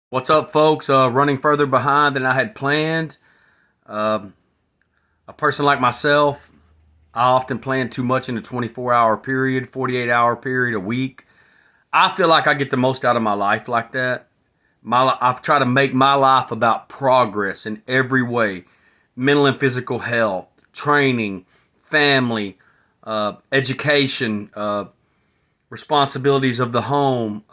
What's up, folks? Running further behind than I had planned. Um a person like myself, I often plan too much in a 24-hour period, 48-hour period, a week. I feel like I get the most out of my life like that. I've tried to make my life about progress in every way: mental and physical health, training, family, education, responsibilities of the home,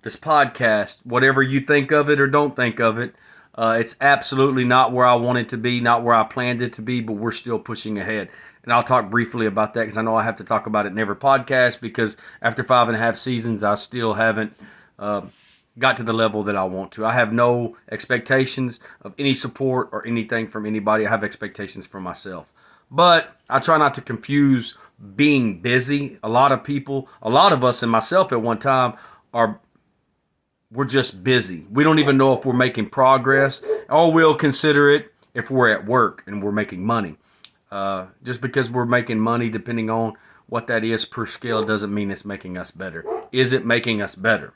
this podcast, whatever you think of it or don't think of it. It's absolutely not where I want it to be, not where I planned it to be, but we're still pushing ahead. And I'll talk briefly about that because I know I have to talk about it in every podcast because after 5.5 seasons, I still haven't uh, got to the level that I want to. I have no expectations of any support or anything from anybody. I have expectations for myself. But I try not to confuse being busy. A lot of people, a lot of us, and myself at one time, are we're just busy. We don't even know if we're making progress, or we'll consider it if we're at work and we're making money. Just because we're making money, depending on what that is per scale, doesn't mean it's making us better. Is it making us better?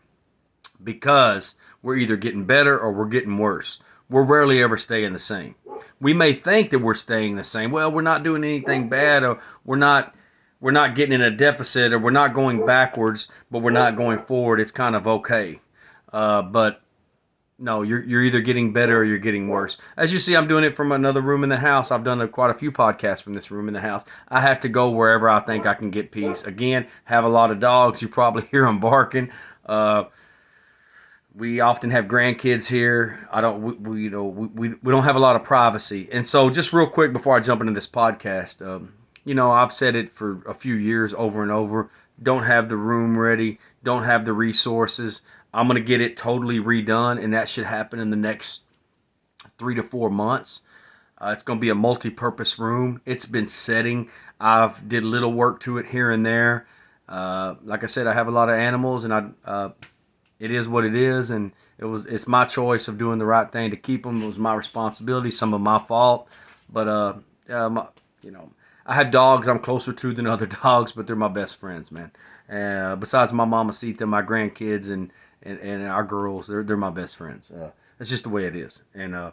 Because we're either getting better or we're getting worse. We're rarely ever staying the same. We may think that we're staying the same. Well, we're not doing anything bad, or we're not getting in a deficit, or we're not going backwards, but we're not going forward. It's kind of okay. But no, you're either getting better or you're getting worse. As you see, I'm doing it from another room in the house. I've done quite a few podcasts from this room in the house. I have to go wherever I think I can get peace. Again, have a lot of dogs. You probably hear them barking. We often have grandkids here. I don't, we you know, we don't have a lot of privacy. And so, just real quick before I jump into this podcast, I've said it for a few years over and over. Don't have the room ready. Don't have the resources. I'm gonna get it totally redone, and that should happen in the next 3 to 4 months. It's gonna be a multi-purpose room. It's been setting. I've did little work to it here and there. Like I said, I have a lot of animals, and it is what it is, and it's my choice of doing the right thing to keep them. It was my responsibility, some of my fault, but you know, I have dogs I'm closer to than other dogs, but they're my best friends, man. Besides my mama Sita, my grandkids, and our girls, they're my best friends. That's just the way it is, and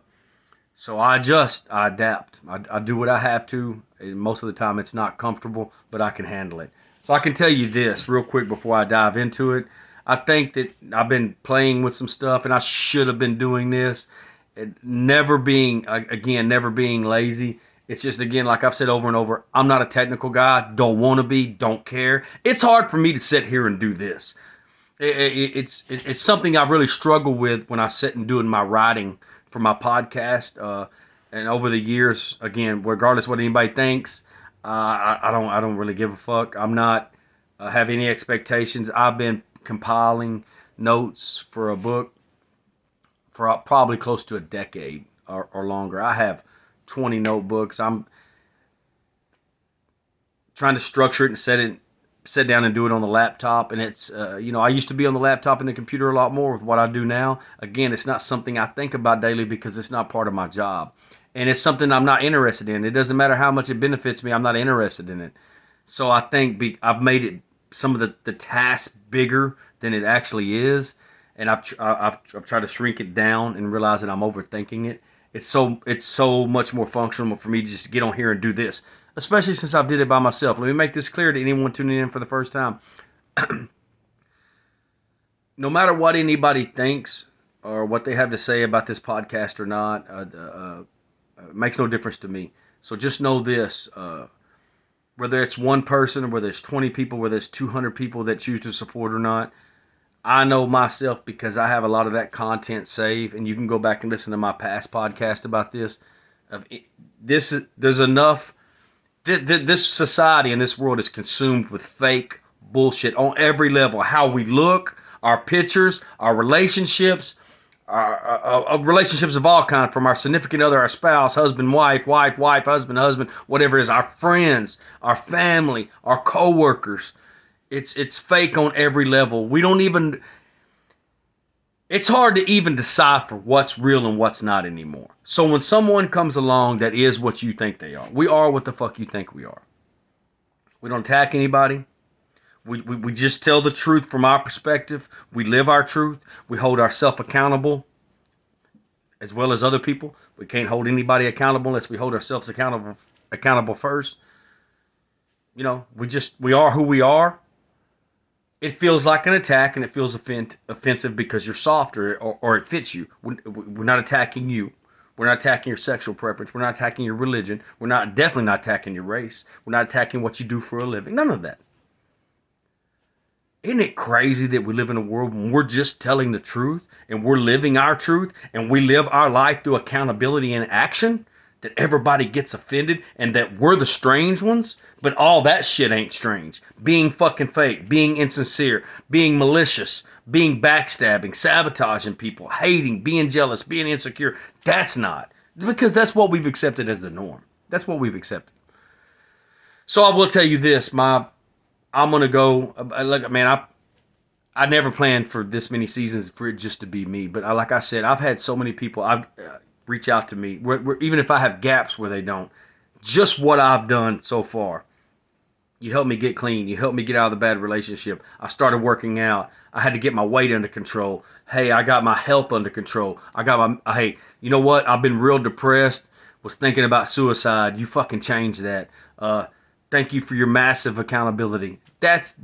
so I adjust, I adapt, I do what I have to. And most of the time, it's not comfortable, but I can handle it. So I can tell you this real quick before I dive into it. I think that I've been playing with some stuff, and I should have been doing this. Never being lazy. It's just, again, like I've said over and over, I'm not a technical guy. Don't want to be. Don't care. It's hard for me to sit here and do this. It's something I've really struggled with when I sit and doing my writing for my podcast. And over the years, again, regardless what anybody thinks, I don't really give a fuck. I'm not have any expectations. I've been compiling notes for a book for probably close to a decade or longer. I have 20 notebooks. I'm trying to structure it and sit down and do it on the laptop. And it's I used to be on the laptop and the computer a lot more with what I do now. Again, it's not something I think about daily because it's not part of my job, and it's something I'm not interested in. It doesn't matter how much it benefits me, I'm not interested in it. So I think I've made it some of the tasks bigger than it actually is, and I've tried to shrink it down and realize that I'm overthinking it. It's so much more functional for me to just get on here and do this, especially since I did it by myself. Let me make this clear to anyone tuning in for the first time. No matter what anybody thinks or what they have to say about this podcast or not, it makes no difference to me. So just know this. Whether it's one person or whether it's 20 people, whether it's 200 people that choose to support or not, I know myself because I have a lot of that content saved, and you can go back and listen to my past podcast about this. There's enough. This society and this world is consumed with fake bullshit on every level. How we look, our pictures, our relationships, our relationships of all kind, from our significant other, our spouse, husband, wife, husband, whatever it is, our friends, our family, our coworkers. It's fake on every level. We don't even. It's hard to even decipher what's real and what's not anymore. So when someone comes along that is what you think they are, we are what the fuck you think we are. We don't attack anybody. We just tell the truth from our perspective. We live our truth. We hold ourselves accountable. as well as other people. We can't hold anybody accountable unless we hold ourselves accountable first. You know, we are who we are. It feels like an attack, and it feels offensive because you're soft, or it fits you. We're not attacking you. We're not attacking your sexual preference. We're not attacking your religion. We're definitely not attacking your race. We're not attacking what you do for a living. None of that. Isn't it crazy that we live in a world when we're just telling the truth and we're living our truth and we live our life through accountability and action, that everybody gets offended and that we're the strange ones? But all that shit ain't strange. Being fucking fake, being insincere, being malicious, being backstabbing, sabotaging people, hating, being jealous, being insecure, that's not. Because that's what we've accepted as the norm. That's what we've accepted. So I will tell you this, I'm going to go, look, man, I never planned for this many seasons for it just to be me. But like I said, I've had so many people reach out to me, even if I have gaps where they don't. Just what I've done so far. You helped me get clean. You helped me get out of the bad relationship. I started working out. I had to get my weight under control. Hey, I got my health under control. Hey, you know what? I've been real depressed. Was thinking about suicide. You fucking changed that. Thank you for your massive accountability. That's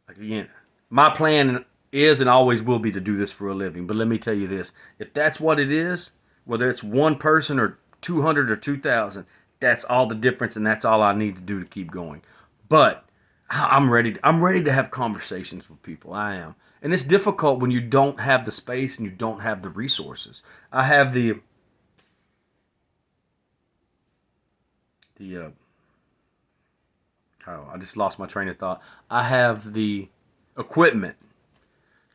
like, again, my plan is and always will be to do this for a living. But let me tell you this. If that's what it is, whether it's one person or 200 or 2,000, that's all the difference, and that's all I need to do to keep going. But I'm ready to have conversations with people. I am. And it's difficult when you don't have the space and you don't have the resources. I have I just lost my train of thought. I have the equipment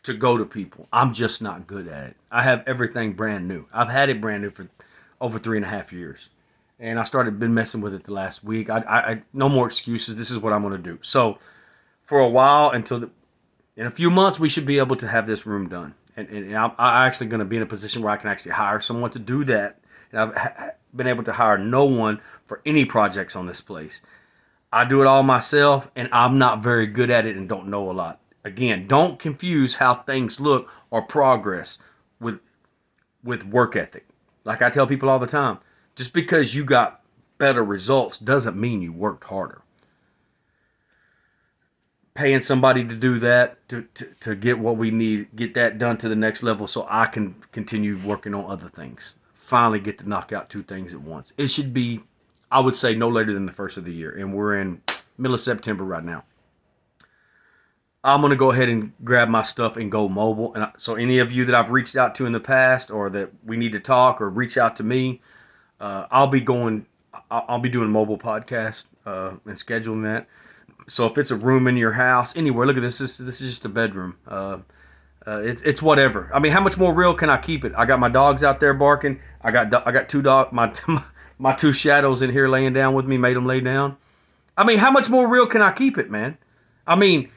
to go to people. I'm just not good at it. I have everything brand new. I've had it brand new for over 3.5 years. And I been messing with it the last week. I no more excuses. This is what I'm going to do. So for a while, in a few months, we should be able to have this room done. And I'm actually going to be in a position where I can actually hire someone to do that. And I've been able to hire no one for any projects on this place. I do it all myself, and I'm not very good at it and don't know a lot. Again, don't confuse how things look or progress with work ethic. Like I tell people all the time, just because you got better results doesn't mean you worked harder. Paying somebody to do that, to get what we need, get that done to the next level so I can continue working on other things. Finally get to knock out 2 things at once. It should be, I would say, no later than the first of the year. And we're in middle of September right now. I'm going to go ahead and grab my stuff and go mobile. And so any of you that I've reached out to in the past, or that we need to talk or reach out to me, I'll be doing mobile podcast and scheduling that. So if it's a room in your house, anywhere, look at this. This is just a bedroom. It's whatever. I mean, how much more real can I keep it? I got my dogs out there barking. I got 2 dogs. My 2 shadows in here laying down with me, made them lay down. I mean, how much more real can I keep it, man? I mean,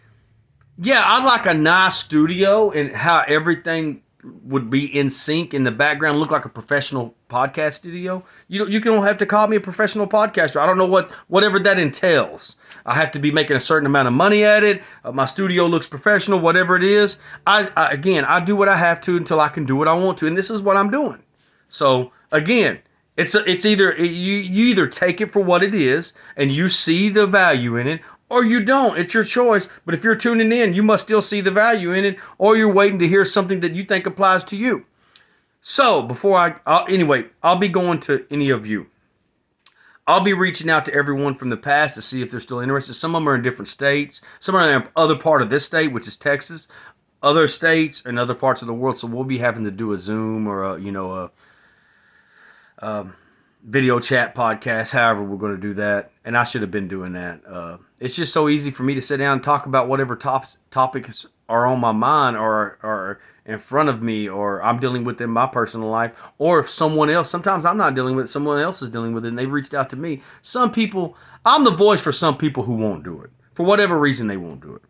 yeah, I'd like a nice studio and how everything would be in sync in the background, look like a professional podcast studio. You don't have to call me a professional podcaster. I don't know whatever that entails. I have to be making a certain amount of money at it. My studio looks professional, whatever it is. I do what I have to until I can do what I want to, and this is what I'm doing. So again, it's either you either take it for what it is and you see the value in it, or you don't. It's your choice. But if you're tuning in, you must still see the value in it, or you're waiting to hear something that you think applies to you. So I'll be going to any of you. I'll be reaching out to everyone from the past to see if they're still interested. Some of them are in different states. Some are in other part of this state, which is Texas. Other states and other parts of the world. So we'll be having to do a Zoom or a video chat podcast, however we're going to do that. And I should have been doing that. It's just so easy for me to sit down and talk about whatever topics are on my mind or in front of me, or I'm dealing with in my personal life, or if sometimes I'm not dealing with it, someone else is dealing with it and they've reached out to me. Some people, I'm the voice for some people who won't do it. For whatever reason, they won't do it.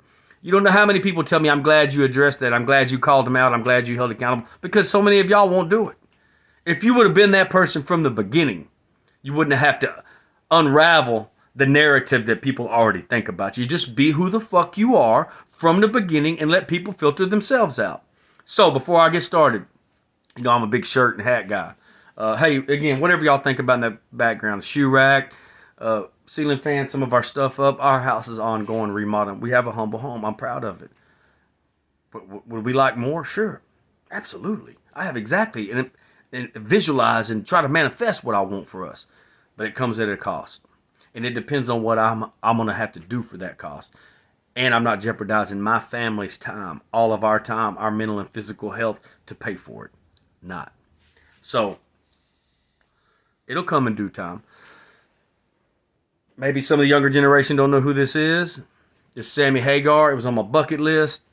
You don't know how many people tell me, I'm glad you addressed that. I'm glad you called them out. I'm glad you held accountable, because so many of y'all won't do it. If you would have been that person from the beginning, you wouldn't have to unravel the narrative that people already think about you. Just be who the fuck you are from the beginning and let people filter themselves out. So before I get started, You know, I'm a big shirt and hat guy. Hey, again, whatever y'all think about in the background, the shoe rack, ceiling fan, some of our stuff up. Our house is ongoing remodeling. We have a humble home. I'm proud of it. But would we like more? Sure, absolutely. I have exactly and visualize and try to manifest what I want for us, but it comes at a cost, and it depends on what I'm gonna have to do for that cost. And I'm not jeopardizing my family's time, all of our time, our mental and physical health to pay for it. Not. So it'll come in due time. Maybe some of the younger generation don't know who this is. It's Sammy Hagar. It was on my bucket list.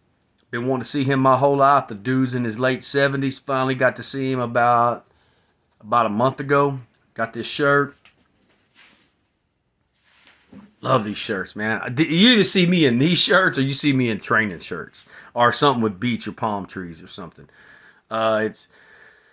Been wanting to see him my whole life. The dude's in his late 70s. Finally got to see him about a month ago. Got this shirt. Love these shirts, man. You either see me in these shirts or you see me in training shirts or something with beach or palm trees or something. It's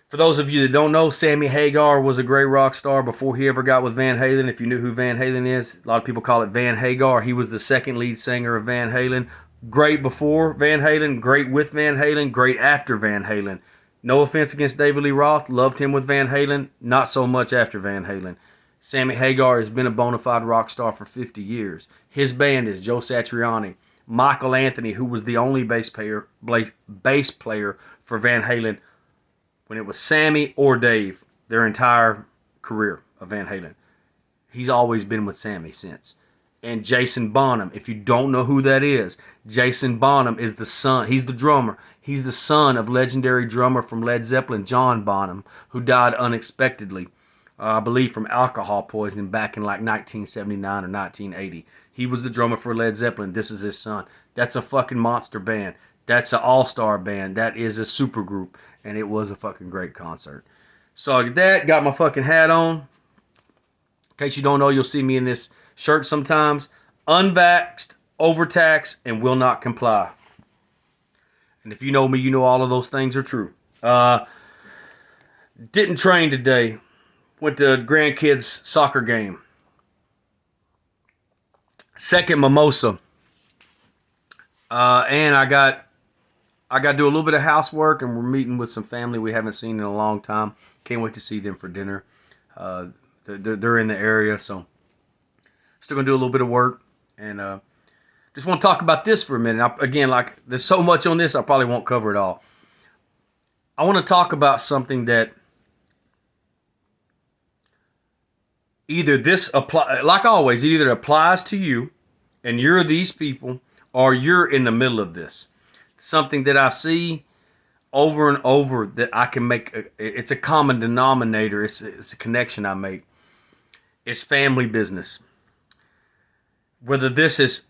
for those of you that don't know, Sammy Hagar was a great rock star before he ever got with Van Halen. If you knew who Van Halen is, a lot of people call it Van Hagar. He was the second lead singer of Van Halen. Great before Van Halen, great with Van Halen, great after Van Halen. No offense against David Lee Roth, loved him with Van Halen, not so much after Van Halen. Sammy Hagar has been a bona fide rock star for 50 years. His band is Joe Satriani, Michael Anthony, who was the only bass player for Van Halen when it was Sammy or Dave, their entire career of Van Halen. He's always been with Sammy since. And Jason Bonham, if you don't know who that is, Jason Bonham is the son. He's the drummer. He's the son of legendary drummer from Led Zeppelin, John Bonham, who died unexpectedly, I believe from alcohol poisoning back in like 1979 or 1980. He was the drummer for Led Zeppelin. This is his son. That's a fucking monster band. That's an all-star band. That is a super group. And it was a fucking great concert. So I did that, got my fucking hat on. In case you don't know, you'll see me in this shirt sometimes. Unvaxxed, overtaxed, and will not comply. And if you know me, you know all of those things are true. Didn't train today. Went to grandkids' soccer game. Second mimosa. And I got to do a little bit of housework, and we're meeting with some family we haven't seen in a long time. Can't wait to see them for dinner. They're in the area, so still going to do a little bit of work. And just want to talk about this for a minute. Again, like there's so much on this, I probably won't cover it all. I want to talk about something that either this apply, like always, it either applies to you and you're these people, or you're in the middle of this. Something that I see over and over that I can make. It's a common denominator. It's a connection I make. It's family business. Whether this is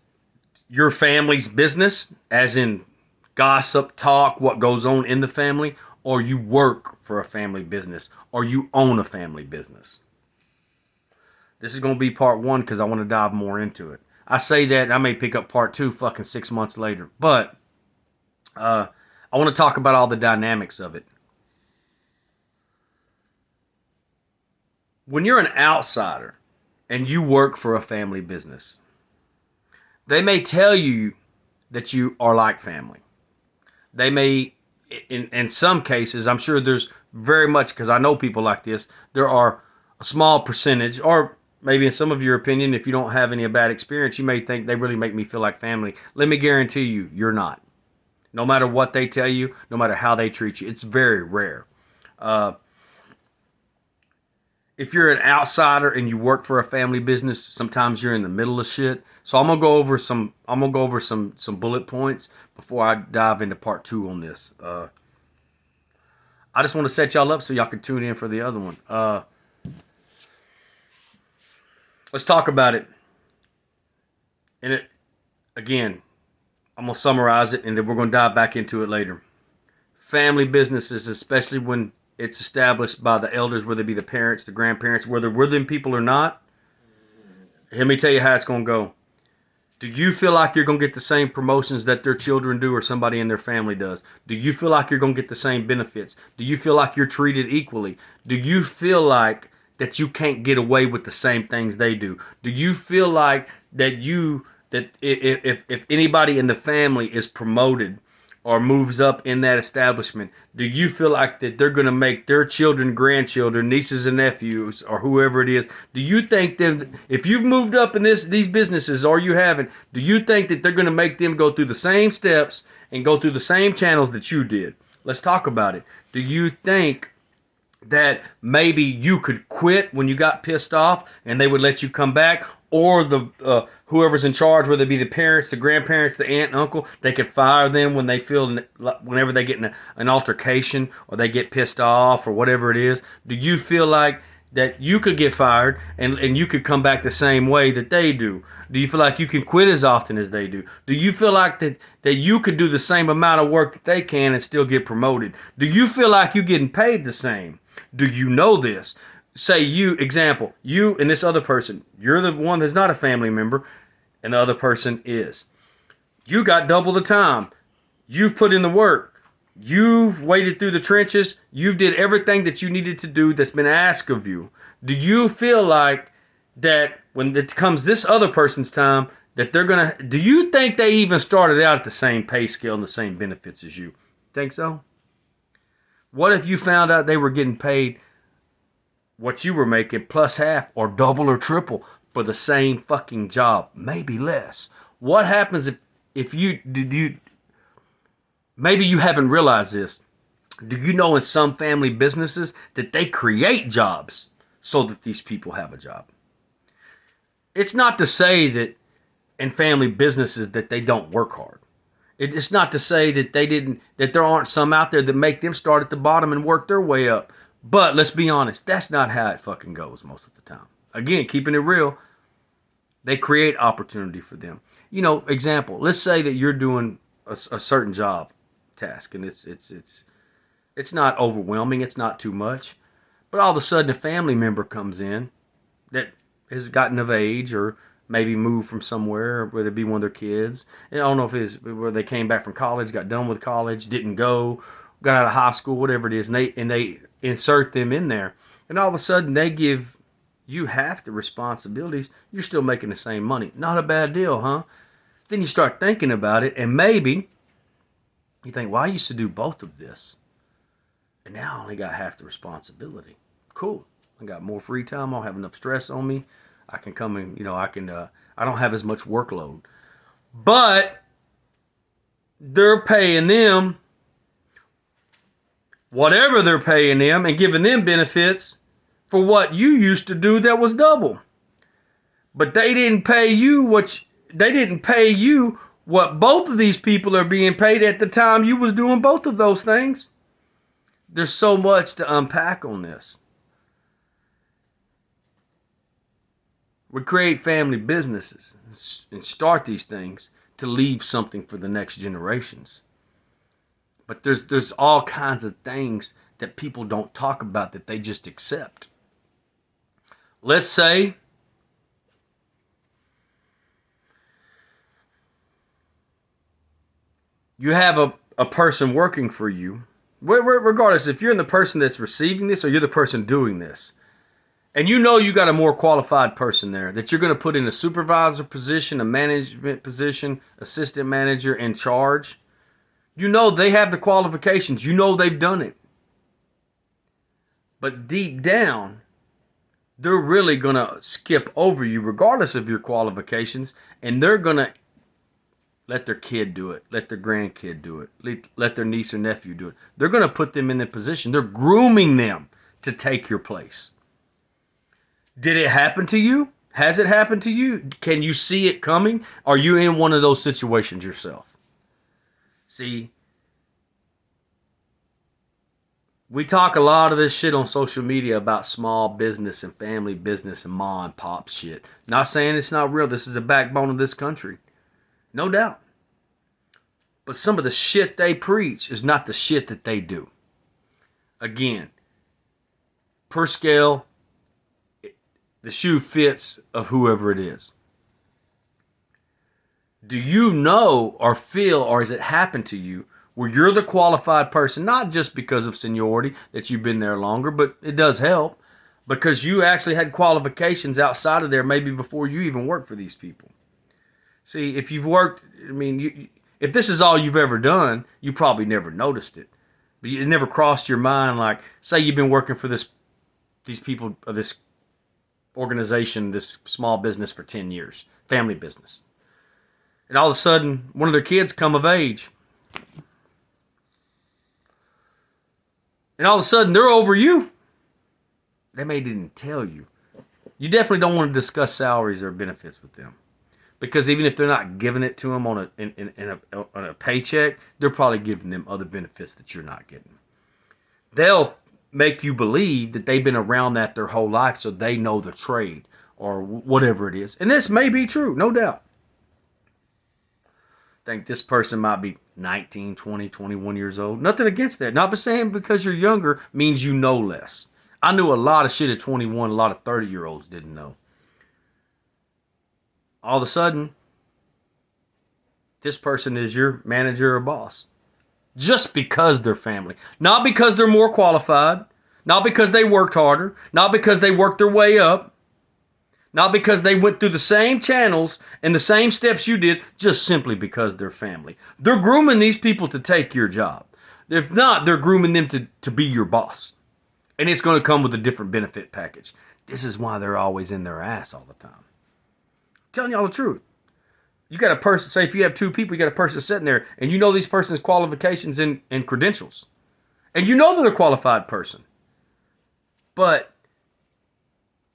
your family's business, as in gossip, talk, what goes on in the family, or you work for a family business, or you own a family business. This is going to be part one because I want to dive more into it. I say that, I may pick up part two fucking 6 months later. But I want to talk about all the dynamics of it. When you're an outsider and you work for a family business, they may tell you that you are like family. They may, in some cases, I'm sure there's very much, because I know people like this, there are a small percentage, or maybe in some of your opinion, if you don't have any bad experience, you may think they really make me feel like family. Let me guarantee you, you're not. No matter what they tell you, no matter how they treat you, it's very rare. If you're an outsider and you work for a family business, sometimes you're in the middle of shit. So I'm gonna go over some bullet points before I dive into part two on this. I just want to set y'all up so y'all can tune in for the other one. Let's talk about it. And it, again, I'm going to summarize it, and then we're going to dive back into it later. Family businesses, especially when it's established by the elders, whether it be the parents, the grandparents, whether we're them people or not, let me tell you how it's going to go. Do you feel like you're going to get the same promotions that their children do or somebody in their family does? Do you feel like you're going to get the same benefits? Do you feel like you're treated equally? Do you feel like that you can't get away with the same things they do? Do you feel like that if anybody in the family is promoted or moves up in that establishment, do you feel like that they're going to make their children, grandchildren, nieces and nephews, or whoever it is, do you think them, if you've moved up in these businesses or you haven't, do you think that they're going to make them go through the same steps and go through the same channels that you did? Let's talk about it. Do you think that maybe you could quit when you got pissed off and they would let you come back, or the whoever's in charge, whether it be the parents, the grandparents, the aunt and uncle, they could fire them when they feel, whenever they get in an altercation or they get pissed off or whatever it is? Do you feel like that you could get fired and you could come back the same way that they do? Do you feel like you can quit as often as they do? Do you feel like that you could do the same amount of work that they can and still get promoted? Do you feel like you're getting paid the same? Do you know this? Say example, you and this other person, you're the one that's not a family member and the other person is. You got double the time. You've put in the work. You've waded through the trenches. You've did everything that you needed to do that's been asked of you. Do you feel like that when it comes this other person's time, that do you think they even started out at the same pay scale and the same benefits as you? Think so? What if you found out they were getting paid what you were making plus half or double or triple for the same fucking job, maybe less? What happens if maybe you haven't realized this. Do you know in some family businesses that they create jobs so that these people have a job? It's not to say that in family businesses that they don't work hard. It's not to say that that there aren't some out there that make them start at the bottom and work their way up. But let's be honest, that's not how it fucking goes most of the time. Again, keeping it real, they create opportunity for them. Example, let's say that you're doing a certain job task and it's not overwhelming, it's not too much, but all of a sudden a family member comes in that has gotten of age or maybe moved from somewhere, whether it be one of their kids. And I don't know if it's where they came back from college, got done with college, didn't go, got out of high school, whatever it is, and they insert them in there. And all of a sudden they give you half the responsibilities. You're still making the same money. Not a bad deal, huh? Then you start thinking about it, and maybe you think, well, I used to do both of this, and now I only got half the responsibility. Cool. I got more free time. I don't have enough stress on me. I can come in, I don't have as much workload. But they're paying them whatever they're paying them and giving them benefits for what you used to do that was double. But they didn't pay you what both of these people are being paid at the time you was doing both of those things. There's so much to unpack on this. We create family businesses and start these things to leave something for the next generations. But there's all kinds of things that people don't talk about that they just accept. Let's say you have a person working for you, regardless if you're the person that's receiving this or you're the person doing this, and you got a more qualified person there that you're going to put in a supervisor position, a management position, assistant manager in charge. They have the qualifications. They've done it. But deep down, they're really going to skip over you regardless of your qualifications, and they're going to let their kid do it, let their grandkid do it, let their niece or nephew do it. They're going to put them in the position. They're grooming them to take your place. Did it happen to you? Has it happened to you? Can you see it coming? Are you in one of those situations yourself? See, we talk a lot of this shit on social media about small business and family business and ma and pop shit. Not saying it's not real. This is the backbone of this country. No doubt. But some of the shit they preach is not the shit that they do. Again, per scale, the shoe fits of whoever it is. Do you know or feel, or has it happened to you, where you're the qualified person, not just because of seniority, that you've been there longer, but it does help, because you actually had qualifications outside of there maybe before you even worked for these people. See, if you've worked, If this is all you've ever done, you probably never noticed it. But it never crossed your mind, like, say you've been working for these people, or this organization, this small business for 10 years, family business. And all of a sudden, one of their kids come of age. And all of a sudden, they're over you. They may didn't tell you. You definitely don't want to discuss salaries or benefits with them. Because even if they're not giving it to them on a paycheck, they're probably giving them other benefits that you're not getting. They'll make you believe that they've been around that their whole life, so they know the trade or whatever it is. And this may be true, no doubt. I think this person might be 19, 20, 21 years old. Nothing against that. Not saying because you're younger means you know less. I knew a lot of shit at 21, a lot of 30-year-olds didn't know. All of a sudden, this person is your manager or boss. Just because they're family. Not because they're more qualified. Not because they worked harder. Not because they worked their way up. Not because they went through the same channels and the same steps you did. Just simply because they're family. They're grooming these people to take your job. If not, they're grooming them to be your boss. And it's going to come with a different benefit package. This is why they're always in their ass all the time. I'm telling y'all the truth. You got a person, say if you have two people, you got a person sitting there, and you know these person's qualifications and credentials. And you know they're a qualified person. But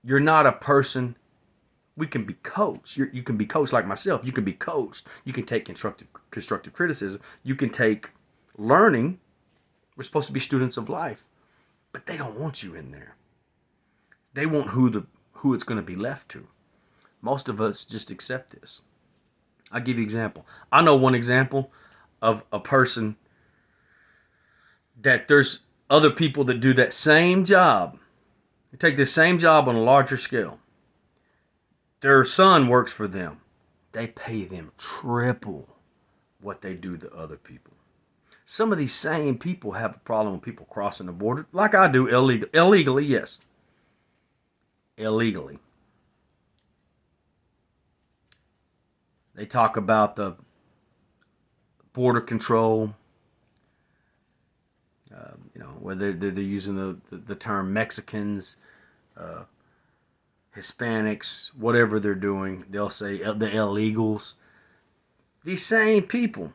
you're not a person. We can be coached. You can be coached like myself. You can be coached. You can take constructive criticism. You can take learning. We're supposed to be students of life. But they don't want you in there. They want who it's going to be left to. Most of us just accept this. I'll give you an example. I know one example of a person that there's other people that do that same job. They take this same job on a larger scale. Their son works for them. They pay them triple what they do to other people. Some of these same people have a problem with people crossing the border, like I do, illegally, yes. Illegally. They talk about the border control, whether they're using the term Mexicans, Hispanics, whatever they're doing. They'll say the illegals. These same people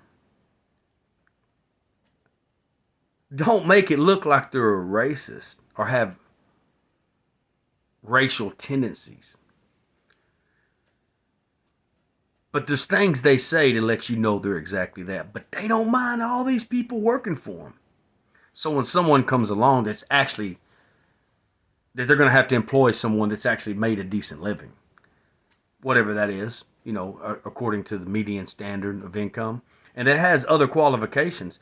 don't make it look like they're a racist or have racial tendencies. But there's things they say to let you know they're exactly that. But they don't mind all these people working for them. So when someone comes along that they're going to have to employ someone that's actually made a decent living, whatever that is, according to the median standard of income, and that has other qualifications.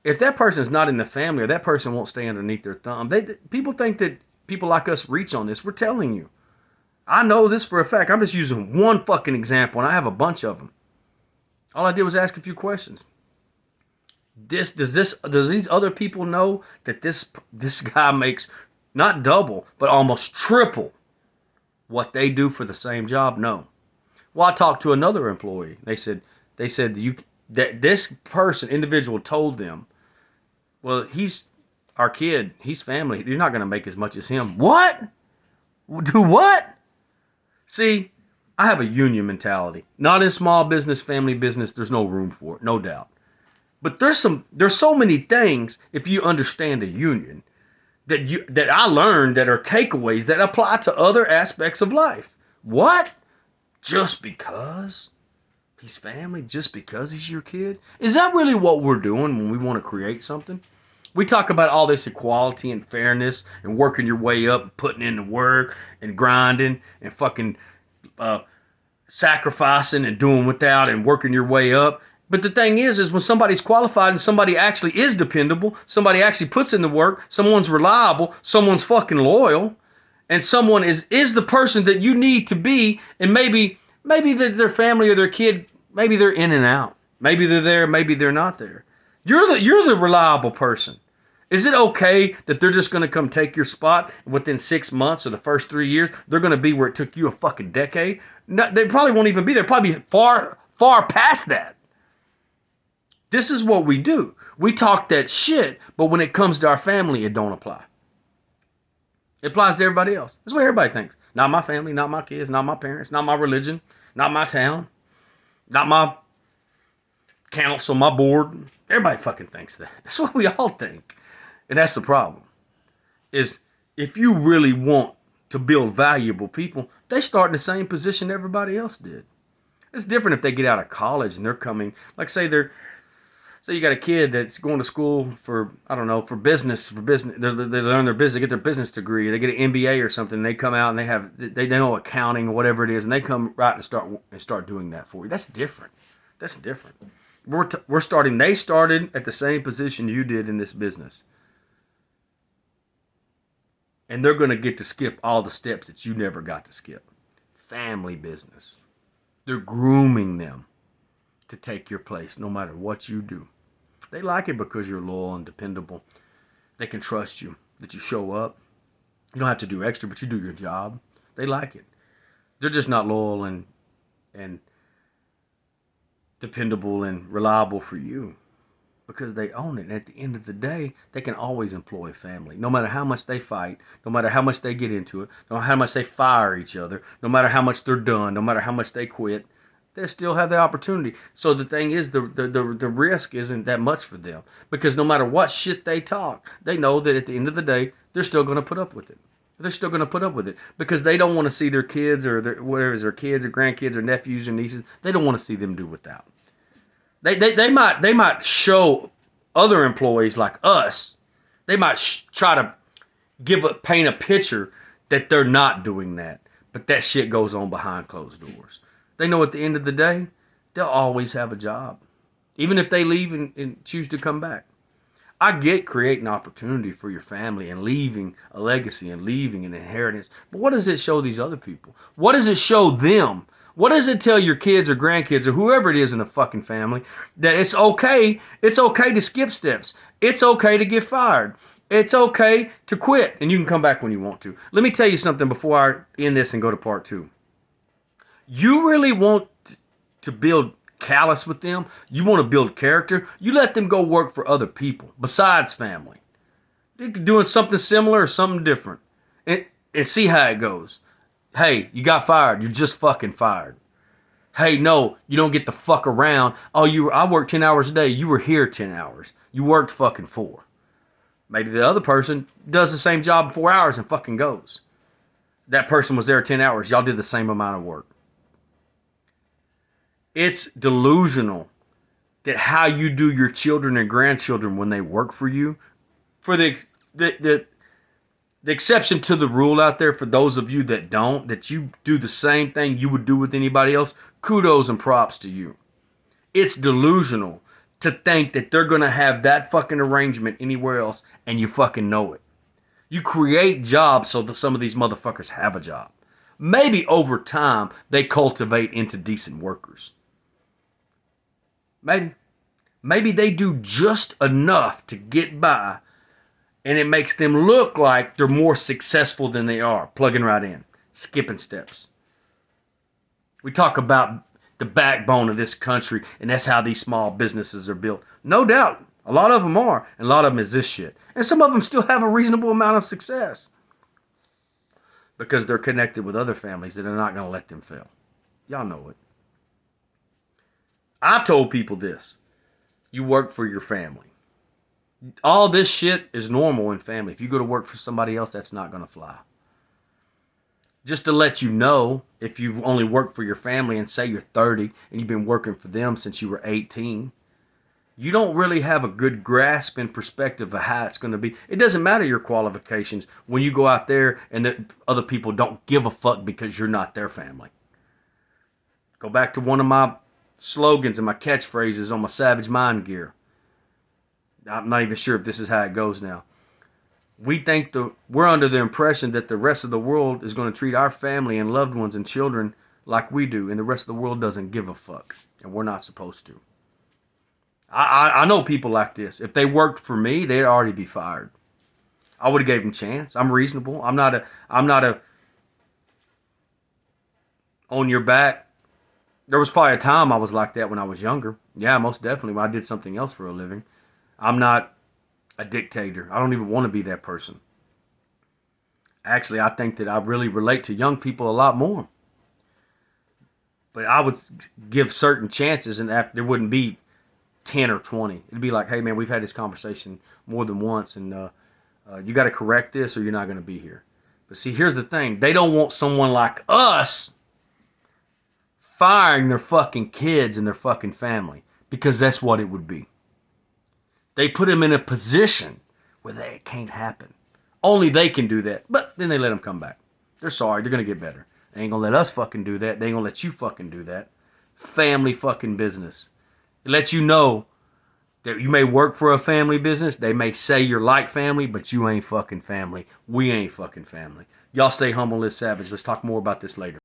If that person is not in the family, or that person won't stay underneath their thumb, people think that people like us reach on this. We're telling you. I know this for a fact. I'm just using one fucking example, and I have a bunch of them. All I did was ask a few questions. Do these other people know that this guy makes not double, but almost triple what they do for the same job? No. Well, I talked to another employee. They said that this individual told them, well, he's our kid, he's family. You're not going to make as much as him. What? Do what? See, I have a union mentality. Not in small business, family business, there's no room for it, no doubt. But there's so many things, if you understand a union, that I learned that are takeaways that apply to other aspects of life. What? Just because he's family, just because he's your kid? Is that really what we're doing when we want to create something? We talk about all this equality and fairness and working your way up, and putting in the work and grinding and fucking sacrificing and doing without and working your way up. But the thing is when somebody's qualified and somebody actually is dependable, somebody actually puts in the work, someone's reliable, someone's fucking loyal, and someone is the person that you need to be, and maybe their family or their kid, maybe they're in and out. Maybe they're there, maybe they're not there. You're the reliable person. Is it okay that they're just going to come take your spot within 6 months or the first 3 years? They're going to be where it took you a fucking decade? No, they probably won't even be there. Probably far, far past that. This is what we do. We talk that shit, but when it comes to our family, it don't apply. It applies to everybody else. That's what everybody thinks. Not my family, not my kids, not my parents, not my religion, not my town, not my council, my board. Everybody fucking thinks that. That's what we all think. And that's the problem. Is if you really want to build valuable people, they start in the same position everybody else did. It's different if they get out of college and they're coming, like say you got a kid that's going to school for, I don't know, for business. They learn their business, they get their business degree, they get an MBA or something, and they come out and they know accounting or whatever it is, and they come right and start doing that for you. That's different. That's different. They started at the same position you did in this business. And they're going to get to skip all the steps that you never got to skip. Family business. They're grooming them to take your place no matter what you do. They like it because you're loyal and dependable. They can trust you, that you show up. You don't have to do extra, but you do your job. They like it. They're just not loyal and dependable and reliable for you because they own it. And at the end of the day, they can always employ family. No matter how much they fight, no matter how much they get into it, no matter how much they fire each other, no matter how much they're done, no matter how much they quit, they still have the opportunity. So the thing is, the risk isn't that much for them because no matter what shit they talk, they know that at the end of the day, they're still going to put up with it. They're still going to put up with it because they don't want to see their kids or their kids or grandkids or nephews or nieces. They don't want to see them do without. They might show other employees like us. They might try to paint a picture that they're not doing that, but that shit goes on behind closed doors. They know at the end of the day, they'll always have a job, even if they leave and choose to come back. I get creating opportunity for your family and leaving a legacy and leaving an inheritance, but what does it show these other people? What does it show them? What does it tell your kids or grandkids or whoever it is in the fucking family that it's okay to skip steps. It's okay to get fired. It's okay to quit and you can come back when you want to. Let me tell you something before I end this and go to part 2. You really want to build callous with them? You want to build character? You let them go work for other people besides family. They're doing something similar or something different and see how it goes. Hey, you got fired. You're just fucking fired. Hey, no, you don't get the fuck around. I worked 10 hours a day. You were here 10 hours. You worked fucking 4. Maybe the other person does the same job in 4 hours and fucking goes. That person was there 10 hours. Y'all did the same amount of work. It's delusional that how you do your children and grandchildren when they work for you, for the exception to the rule out there for those of you that don't, that you do the same thing you would do with anybody else, kudos and props to you. It's delusional to think that they're going to have that fucking arrangement anywhere else and you fucking know it. You create jobs so that some of these motherfuckers have a job. Maybe over time they cultivate into decent workers. Maybe they do just enough to get by and it makes them look like they're more successful than they are, plugging right in, skipping steps. We talk about the backbone of this country, and that's how these small businesses are built. No doubt, a lot of them are, and a lot of them is this shit. And some of them still have a reasonable amount of success because they're connected with other families that are not going to let them fail. Y'all know it. I've told people this. You work for your family. All this shit is normal in family. If you go to work for somebody else, that's not going to fly. Just to let you know, if you've only worked for your family and say you're 30 and you've been working for them since you were 18, you don't really have a good grasp and perspective of how it's going to be. It doesn't matter your qualifications when you go out there and that other people don't give a fuck because you're not their family. Go back to one of my slogans and my catchphrases on my Savage Mind gear. I'm not even sure if this is how it goes now. We're under the impression that the rest of the world is going to treat our family and loved ones and children like we do, and the rest of the world doesn't give a fuck, and we're not supposed to. I know people like this. If they worked for me, they'd already be fired. I would have gave them a chance. I'm reasonable. I'm not a on your back There was probably a time I was like that when I was younger. Yeah, most definitely. When I did something else for a living. I'm not a dictator. I don't even want to be that person. Actually, I think that I really relate to young people a lot more. But I would give certain chances, and there wouldn't be 10 or 20. It'd be like, hey, man, we've had this conversation more than once, and you got to correct this or you're not going to be here. But see, here's the thing. They don't want someone like us firing their fucking kids and their fucking family, because that's what it would be. They put them in a position where it can't happen. Only they can do that. But then they let them come back. They're sorry. They're going to get better. They ain't going to let us fucking do that. They ain't going to let you fucking do that. Family fucking business. It lets you know that you may work for a family business. They may say you're like family, but you ain't fucking family. We ain't fucking family. Y'all stay humble, live savage. Let's talk more about this later.